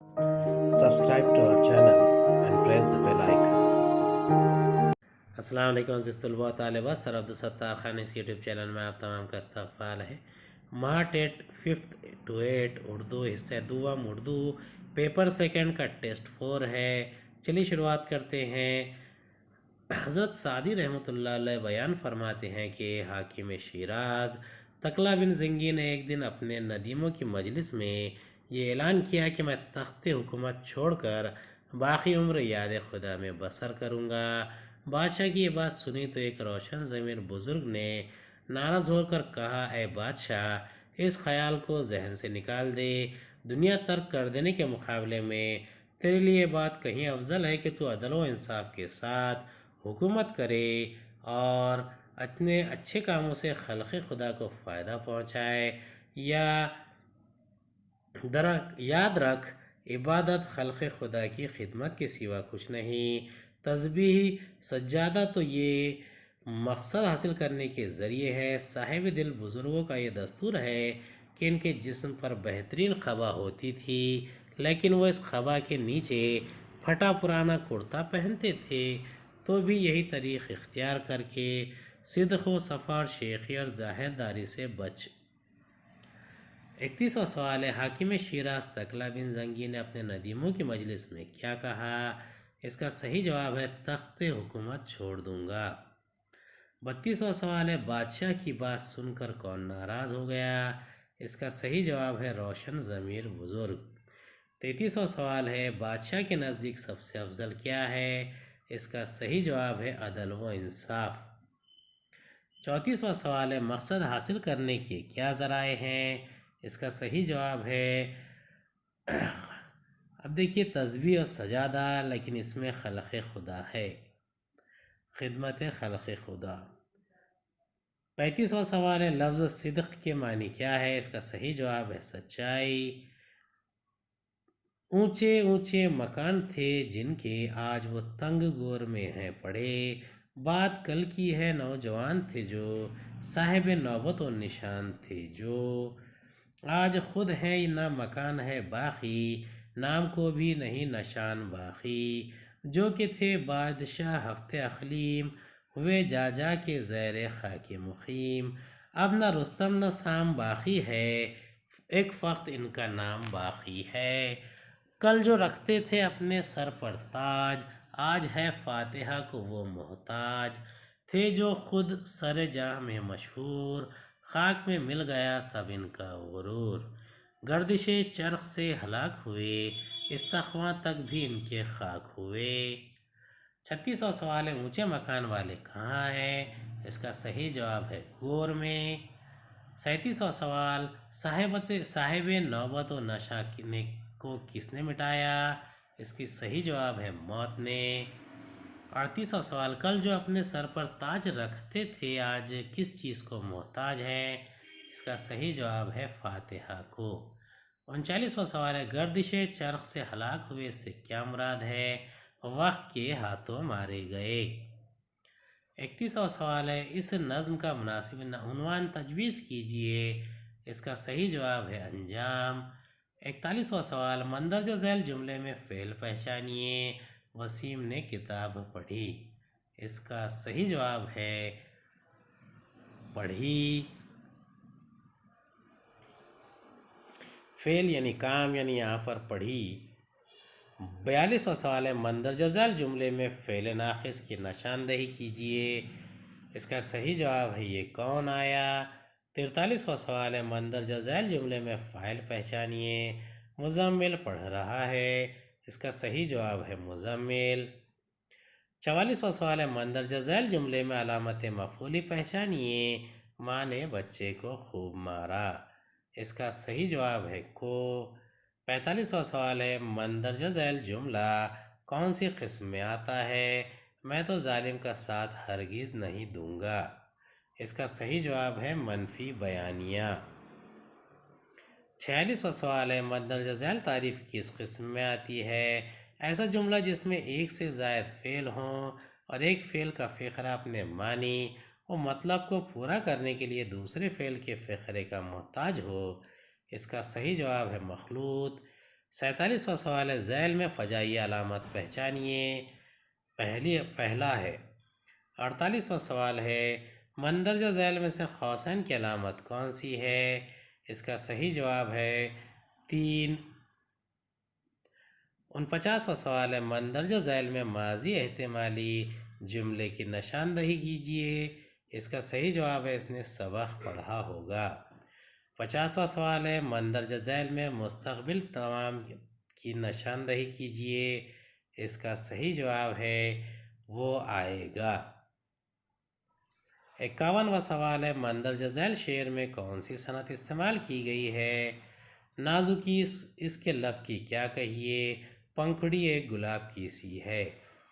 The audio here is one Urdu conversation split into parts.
Subscribe to our channel and press the bell icon. السلام علیکم عزیز طلباء و طالبات، سر عبدالستار خان اس یوٹیوب چینل میں آپ تمام کا استقبال ہے۔ مارٹ 8 5th to 8 اردو حصہ دوم اردو پیپر سیکنڈ کا ٹیسٹ 4 ہے۔ چلیے شروعات کرتے ہیں۔ حضرت سعدی رحمۃ اللہ علیہ بیان فرماتے ہیں کہ حاکم شیراز تقلا بن زنگی نے ایک دن اپنے ندیموں کی مجلس میں یہ اعلان کیا کہ میں تخت حکومت چھوڑ کر باقی عمر یاد خدا میں بسر کروں گا۔ بادشاہ کی یہ بات سنی تو ایک روشن ضمیر بزرگ نے ناراض ہو کر کہا، اے بادشاہ، اس خیال کو ذہن سے نکال دے۔ دنیا ترک کر دینے کے مقابلے میں تیرے لیے بات کہیں افضل ہے کہ تو عدل و انصاف کے ساتھ حکومت کرے اور اپنے اچھے کاموں سے خلق خدا کو فائدہ پہنچائے۔ یاد رکھ، عبادت خلق خدا کی خدمت کے سوا کچھ نہیں۔ تسبیح سجادہ تو یہ مقصد حاصل کرنے کے ذریعے ہے۔ صاحب دل بزرگوں کا یہ دستور ہے کہ ان کے جسم پر بہترین قبا ہوتی تھی، لیکن وہ اس قبا کے نیچے پھٹا پرانا کرتا پہنتے تھے، تو بھی یہی طریق اختیار کر کے صدق و صفا اور شیخی اور ظاہر داری سے بچ۔ 31واں سوال ہے، حاکم شیراز تقلا بن زنگی نے اپنے ندیموں کی مجلس میں کیا کہا؟ اس کا صحیح جواب ہے تخت حکومت چھوڑ دوں گا۔ 32واں سوال ہے، بادشاہ کی بات سن کر کون ناراض ہو گیا؟ اس کا صحیح جواب ہے روشن ضمیر بزرگ۔ 33واں سوال ہے، بادشاہ کے نزدیک سب سے افضل کیا ہے؟ اس کا صحیح جواب ہے عدل و انصاف۔ 34واں سوال ہے، مقصد حاصل کرنے کے کیا ذرائع ہیں؟ اس کا صحیح جواب ہے اب دیکھیے تسبیح اور سجادہ، لیکن اس میں خلق خدا ہے، خدمت خلق خدا۔ 35واں سوال ہے، لفظ صدق کے معنی کیا ہے؟ اس کا صحیح جواب ہے سچائی۔ اونچے اونچے مکان تھے جن کے آج وہ تنگ گور میں ہیں پڑے، بات کل کی ہے نوجوان تھے جو صاحب نوبت و نشان تھے جو، آج خود ہے نہ مکان ہے باقی، نام کو بھی نہیں نشان باقی، جو کہ تھے بادشاہ ہفتے اقلیم، ہوئے جا جا کے زیر خاک مقیم، اب نہ رستم نہ سام باقی ہے، ایک فقط ان کا نام باقی ہے، کل جو رکھتے تھے اپنے سر پر تاج، آج ہے فاتحہ کو وہ محتاج، تھے جو خود سر جاہ میں مشہور، خاک میں مل گیا سب ان کا غرور، گردش چرخ سے ہلاک ہوئے، استخواں تک بھی ان کے خاک ہوئے۔ 36واں سوال ہے، اونچے مکان والے کہاں ہیں؟ اس کا صحیح جواب ہے گور میں۔ 37واں سوال، صاحب نوبت و نشہ کو کس نے مٹایا؟ اس کی صحیح جواب ہے موت نے۔ 38واں سوال، کل جو اپنے سر پر تاج رکھتے تھے آج کس چیز کو محتاج ہیں؟ اس کا صحیح جواب ہے فاتحہ کو۔ 39واں سوال ہے، گردش چرخ سے ہلاک ہوئے اس سے کیا مراد ہے؟ وقت کے ہاتھوں مارے گئے۔ 31واں سوال ہے، اس نظم کا مناسب عنوان تجویز کیجئے، اس کا صحیح جواب ہے انجام۔ 41واں سوال، مندرجہ ذیل جملے میں فعل پہچانیے، وسیم نے کتاب پڑھی، اس کا صحیح جواب ہے پڑھی۔ فعل یعنی کام، یعنی یہاں پر پڑھی۔ 42واں سوال ہے، مندرجہ ذیل جملے میں فعل ناقص کی نشاندہی کیجئے، اس کا صحیح جواب ہے یہ کون آیا۔ 43واں سوال ہے، مندرجہ ذیل جملے میں فاعل پہچانیے، مزمل پڑھ رہا ہے، اس کا صحیح جواب ہے مزمل۔ 44واں سوال ہے، مندرجہ ذیل جملے میں علامت مفعولی پہچانیے، ماں نے بچے کو خوب مارا، اس کا صحیح جواب ہے کو۔ 45واں سوال ہے، مندرجہ ذیل جملہ کون سی قسم میں آتا ہے؟ میں تو ظالم کا ساتھ ہرگز نہیں دوں گا، اس کا صحیح جواب ہے منفی بیانیہ۔ 46واں سوال ہے، مندرجہ ذیل تعریف کس قسم میں آتی ہے؟ ایسا جملہ جس میں ایک سے زائد فعل ہوں اور ایک فعل کا فقرہ اپنے معنی و مطلب کو پورا کرنے کے لیے دوسرے فعل کے فقرے کا محتاج ہو، اس کا صحیح جواب ہے مخلوط۔ 47واں سوال ہے ذیل میں فجائی علامت پہچانیے. پہلا ہے. 48واں سوال ہے مندرجہ ذیل میں سے قوسین کی علامت کون سی ہے؟ اس کا صحیح جواب ہے 3. 49واں سوال ہے مندرجہ ذیل میں ماضی احتمالی جملے کی نشاندہی کیجیے. اس کا صحیح جواب ہے اس نے سبق پڑھا ہوگا. 50واں سوال ہے مندرجہ ذیل میں مستقبل تمام کی نشاندہی کیجیے. اس کا صحیح جواب ہے وہ آئے گا. 51واں سوال ہے مندرجہ ذیل شعر میں کون سی صنعت استعمال کی گئی ہے؟ نازکی اس کے لب کی کیا کہیے، پنکھڑی ایک گلاب کی سی ہے.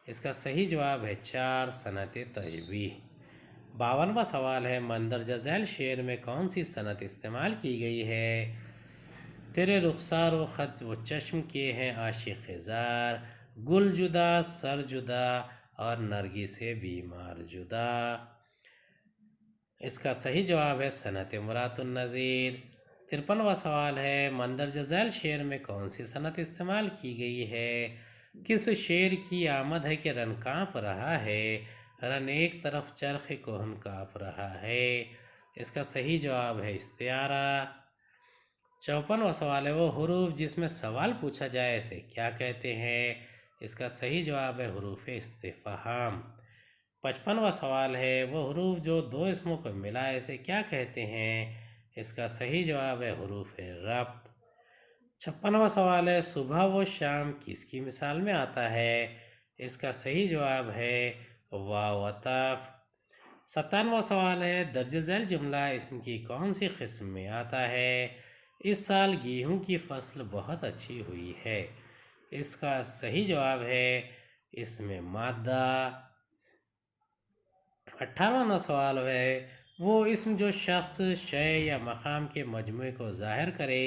اس کا صحیح جواب ہے 4 صنعت تشبیہ. 52واں سوال ہے مندرجہ ذیل شعر میں کون سی صنعت استعمال کی گئی ہے؟ تیرے رخسار و خط و چشم کے ہیں عاشق زار، گل جدا سر جدا اور نرگس بیمار جدا. اس کا صحیح جواب ہے صنعت مرات النظیر. 53واں سوال ہے مندرجہ ذیل شعر میں کون سی صنعت استعمال کی گئی ہے؟ کس شعر کی آمد ہے کہ رن کانپ رہا ہے، رن ایک طرف چرخ کہن کانپ رہا ہے. اس کا صحیح جواب ہے استعارہ. 54واں سوال ہے وہ حروف جس میں سوال پوچھا جائے اسے کیا کہتے ہیں؟ اس کا صحیح جواب ہے حروف استفہام. 55واں سوال ہے وہ حروف جو دو اسموں کو ملا اسے کیا کہتے ہیں؟ اس کا صحیح جواب ہے حروف ربط. 56واں سوال ہے صبح و شام کس کی مثال میں آتا ہے؟ اس کا صحیح جواب ہے واو عطف. 57واں سوال ہے درج ذیل جملہ اسم کی کون سی قسم میں آتا ہے؟ اس سال گیہوں کی فصل بہت اچھی ہوئی ہے. اس کا صحیح جواب ہے اس میں مادہ. 58واں سوال ہے وہ اسم جو شخص شے یا مقام کے مجموعے کو ظاہر کرے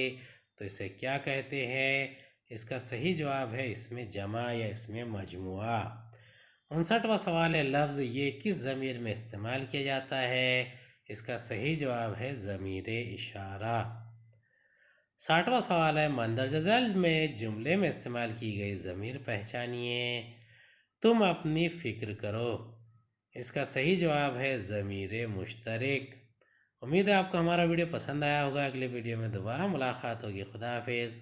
تو اسے کیا کہتے ہیں؟ اس کا صحیح جواب ہے اس میں جمع یا اس میں مجموعہ. 59واں سوال ہے لفظ یہ کس ضمیر میں استعمال کیا جاتا ہے؟ اس کا صحیح جواب ہے ضمیر اشارہ. 60واں سوال ہے مندرجہ ذیل میں جملے میں استعمال کی گئی ضمیر پہچانیے. تم اپنی فکر کرو. اس کا صحیح جواب ہے ضمیر مشترک. امید ہے آپ کو ہمارا ویڈیو پسند آیا ہوگا. اگلے ویڈیو میں دوبارہ ملاقات ہوگی. خدا حافظ.